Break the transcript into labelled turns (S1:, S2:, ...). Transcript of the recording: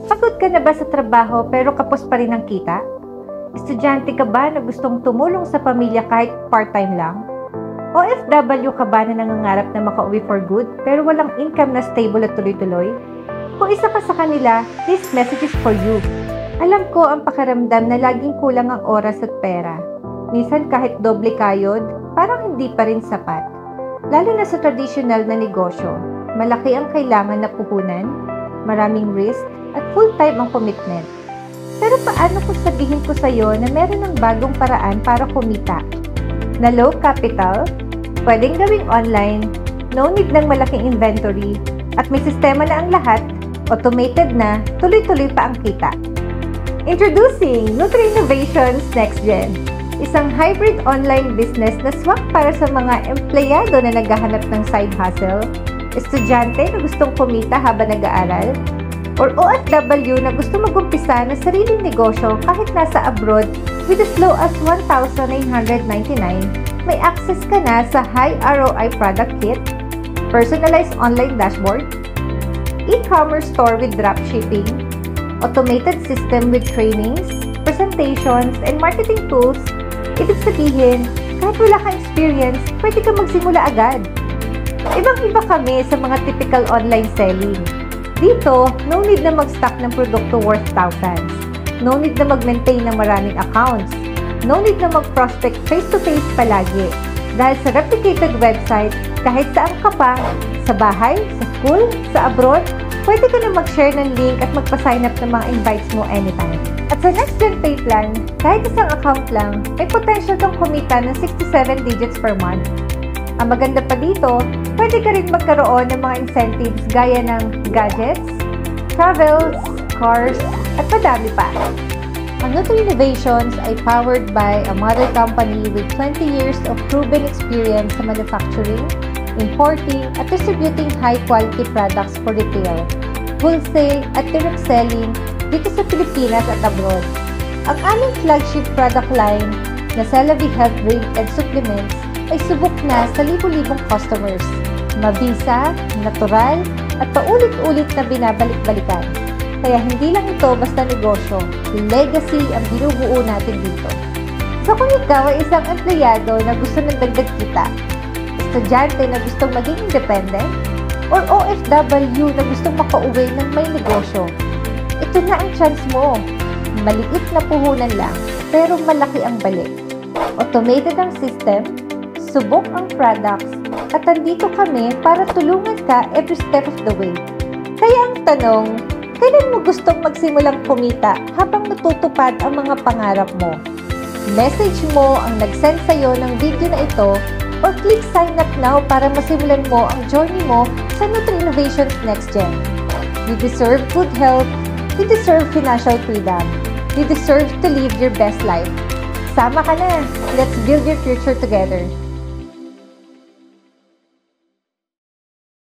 S1: Pagod ka na ba sa trabaho pero kapos pa rin ang kita? Estudyante ka ba na gustong tumulong sa pamilya kahit part-time lang? OFW ka ba na nangangarap na makauwi for good pero walang income na stable at tuloy-tuloy? Kung isa ka sa kanila, this message is for you. Alam ko ang pakiramdam na laging kulang ang oras at pera. Minsan kahit doble kayod, parang hindi pa rin sapat. Lalo na sa traditional na negosyo, malaki ang kailangan na puhunan, maraming risk, at full-time ang commitment. Pero paano kung sabihin ko sa iyo na meron ng bagong paraan para kumita? Na low capital, pwedeng gawing online, no need ng malaking inventory, at may sistema na ang lahat, automated na, tuloy-tuloy pa ang kita. Introducing Nutri Innovations Next Gen, isang hybrid online business na swak para sa mga empleyado na naghahanap ng side hustle, estudyante na gustong kumita habang nag-aaral, or OFW na gusto mag-umpisa ng sariling negosyo kahit nasa abroad with as low as 1,999, may access ka na sa high ROI product kit, personalized online dashboard, e-commerce store with dropshipping, automated system with trainings, presentations, and marketing tools. Ibig sabihin, kahit wala kang experience, pwede ka magsimula agad. Ibang-iba kami sa mga typical online selling. Dito, no need na mag-stock ng produkto worth thousands. No need na mag-maintain ng maraming accounts. No need na mag-prospect face-to-face palagi. Dahil sa replicated website, kahit saan ka pa, sa bahay, sa school, sa abroad, pwede ka na mag-share ng link at magpa-sign up ng mga invites mo anytime. At sa Next Gen Pay Plan, kahit isang account lang, may potential kang kumita ng 67 digits per month. Ang maganda pa dito, pwede ka rin magkaroon ng mga incentives gaya ng gadgets, travels, cars, at madami pa. Ang Nutri Innovations ay powered by a mother company with 20 years of proven experience sa manufacturing, importing, at distributing high-quality products for retail, wholesale, at direct selling dito sa Pilipinas at abroad. Ang aming flagship product line na Celavi Health Drink and Supplements ay subok na sa libu-libong customers. Mabisa, natural, at paulit-ulit na binabalik-balikan. Kaya hindi lang ito basta negosyo, legacy ang binubuo natin dito. So kung ikaw ay isang empleyado na gusto ng dagdag kita, estudyante na gustong maging independent, or OFW na gustong makauwi ng may negosyo, ito na ang chance mo. Maliit na puhunan lang, pero malaki ang balik. Automated ang system, subok ang products, at andito kami para tulungan ka every step of the way. Kaya ang tanong, kailan mo gustong magsimulang kumita habang natutupad ang mga pangarap mo? Message mo ang nag-send sa'yo ng video na ito or click sign up now para masimulan mo ang journey mo sa Nutri Innovations Next Gen. You deserve good health, you deserve financial freedom, you deserve to live your best life. Sama ka na! Let's build your future together.